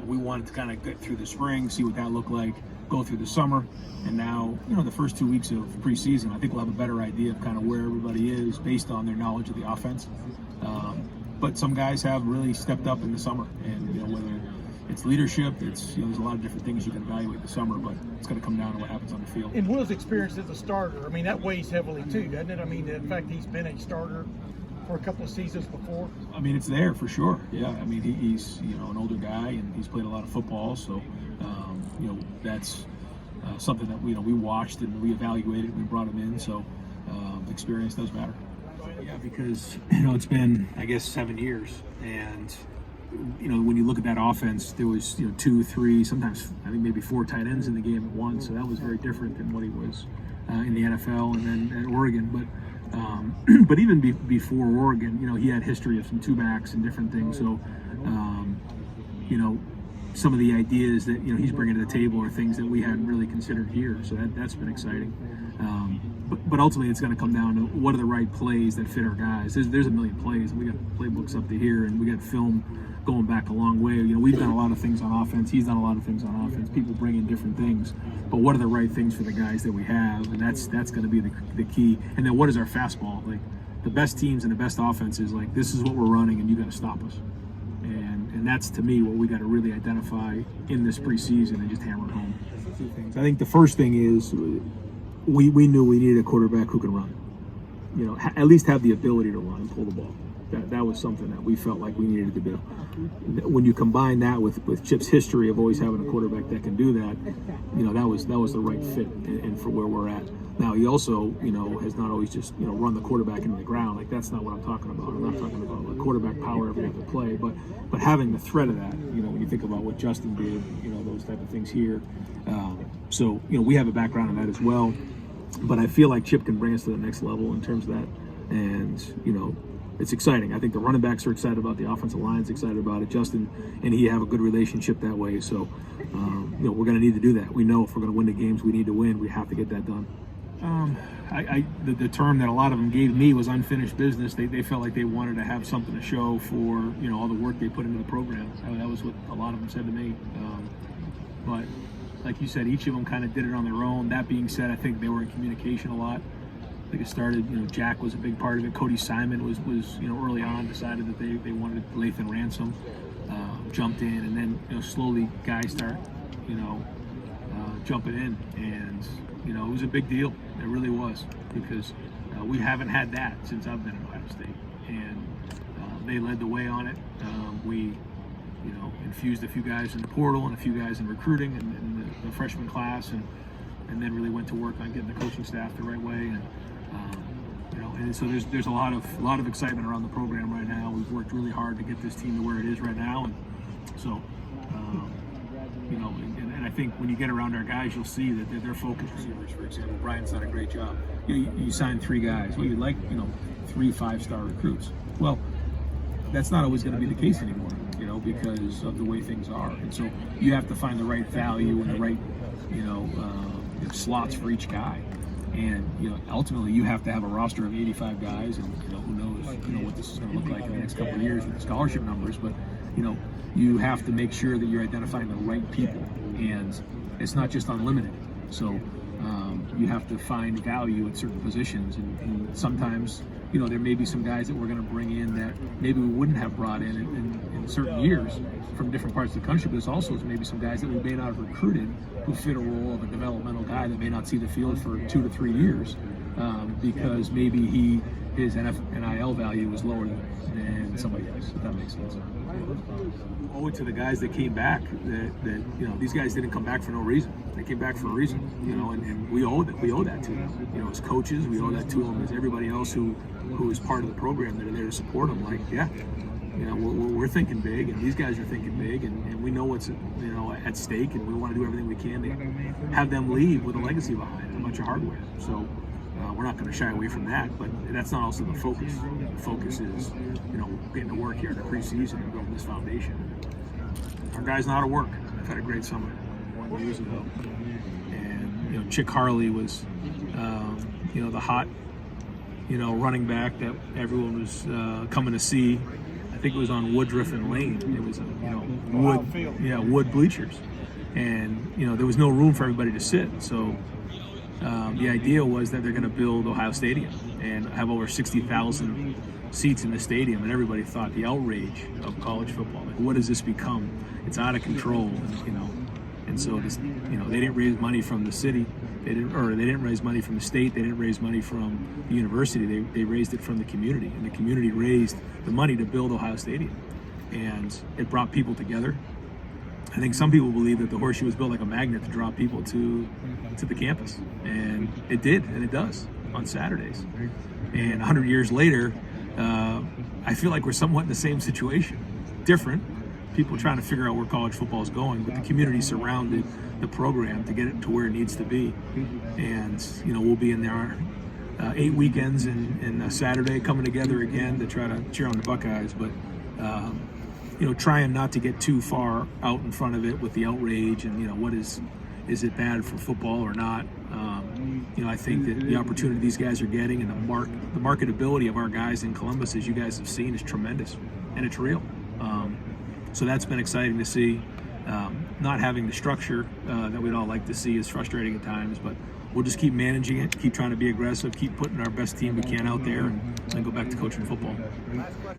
we wanted to kind of get through the spring, see what that looked like, go through the summer, and now, the first 2 weeks of preseason, I think we'll have a better idea of kind of where everybody is based on their knowledge of the offense. But some guys have really stepped up in the summer, and whether it's leadership, it's there's a lot of different things you can evaluate the summer, but it's going to come down to what happens on the field. And Will's experience as a starter, I mean, that weighs heavily too, doesn't it? I mean, the fact he's been a starter for a couple of seasons before. I mean, it's there for sure. Yeah, I mean, he's an older guy and he's played a lot of football, so that's something that we watched and we evaluated and we brought him in. So experience does matter. Yeah, because it's been, I guess, 7 years, and when you look at that offense, there was 2, 3, sometimes I think maybe 4 tight ends in the game at once. So that was very different than what he was in the NFL and then at Oregon. But even before Oregon, he had history of some 2-backs and different things. So some of the ideas that he's bringing to the table are things that we hadn't really considered here. So that's been exciting. But ultimately, it's going to come down to what are the right plays that fit our guys. There's a million plays, and we got playbooks up to here, and we got film going back a long way. We've done a lot of things on offense. He's done a lot of things on offense. People bring in different things, but what are the right things for the guys that we have? And that's going to be the key. And then what is our fastball? Like the best teams and the best offenses, like this is what we're running, and you got to stop us. And that's to me what we got to really identify in this preseason and just hammer it home. I think the first thing is we knew we needed a quarterback who can run. At least have the ability to run and pull the ball. That was something that we felt like we needed to do. When you combine that with Chip's history of always having a quarterback that can do that, that was the right fit and for where we're at. Now he also, has not always just run the quarterback into the ground. Like that's not what I'm talking about. I'm not talking about like quarterback power every other play, but having the threat of that. When you think about what Justin did, those type of things here. So we have a background in that as well. But I feel like Chip can bring us to the next level in terms of that, and it's exciting. I think the running backs are excited about it. The offensive line's excited about it. Justin and he have a good relationship that way. So, we're going to need to do that. We know if we're going to win the games we need to win, we have to get that done. The term that a lot of them gave me was unfinished business. They felt like they wanted to have something to show for all the work they put into the program. That was what a lot of them said to me. But like you said, each of them kind of did it on their own. That being said, I think they were in communication a lot. I think it started, Jack was a big part of it. Cody Simon was early on decided that they wanted Lathan Ransom, jumped in, and then, slowly guys start, jumping in. And, it was a big deal. It really was, because we haven't had that since I've been at Ohio State. And they led the way on it. We infused a few guys in the portal and a few guys in recruiting and the freshman class, and then really went to work on getting the coaching staff the right way. And so there's a lot of excitement around the program right now. We've worked really hard to get this team to where it is right now, and so and I think when you get around our guys, you'll see that they're focused receivers. For example, Brian's done a great job. You signed 3 guys. Well, you'd like 3 5-star recruits. Well, that's not always going to be the case anymore, because of the way things are. And so you have to find the right value and the right, slots for each guy. And, ultimately you have to have a roster of 85 guys, and, who knows, what this is going to look like in the next couple of years with the scholarship numbers. But, you have to make sure that you're identifying the right people, and it's not just unlimited. So you have to find value at certain positions, and sometimes, there may be some guys that we're going to bring in that maybe we wouldn't have brought in certain years from different parts of the country, but it's also maybe some guys that we may not have recruited who fit a role of a developmental guy that may not see the field for 2 to 3 years because maybe his NIL value was lower than somebody else, if that makes sense. Owe it to the guys that came back that these guys didn't come back for no reason. They came back for a reason, and we owe that to them. As coaches, we owe that to them. As everybody else who is part of the program that are there to support them. Like, yeah, we're thinking big, and these guys are thinking big, and we know what's at stake, and we want to do everything we can to have them leave with a legacy behind and a bunch of hardware. So we're not going to shy away from that, but that's not also the focus. The focus is getting to work here in the preseason and building this foundation. Our guys know how to work. They've had a great summer 1 year ago, and Chick Harley was the hot running back that everyone was coming to see. I think it was on Woodruff and Lane. It was Wild wood, field. wood bleachers, and there was no room for everybody to sit. So the idea was that they're going to build Ohio Stadium and have over 60,000 seats in the stadium, and everybody thought the outrage of college football. Like, what does this become? It's out of control, and so this, they didn't raise money from the city. They didn't raise money from the state. They didn't raise money from the university. They raised it from the community, and the community raised the money to build Ohio Stadium, and it brought people together. I think some people believe that the Horseshoe was built like a magnet to draw people to the campus, and it did, and it does on Saturdays. And 100 years later, I feel like we're somewhat in the same situation, different. People trying to figure out where college football is going, but the community surrounded the program to get it to where it needs to be. And we'll be in there 8 weekends and a Saturday coming together again to try to cheer on the Buckeyes, but trying not to get too far out in front of it with the outrage and what is it bad for football or not. I think that the opportunity these guys are getting and the marketability of our guys in Columbus, as you guys have seen, is tremendous, and it's real. So that's been exciting to see. Not having the structure that we'd all like to see is frustrating at times, but we'll just keep managing it, keep trying to be aggressive, keep putting our best team we can out there, and then go back to coaching football.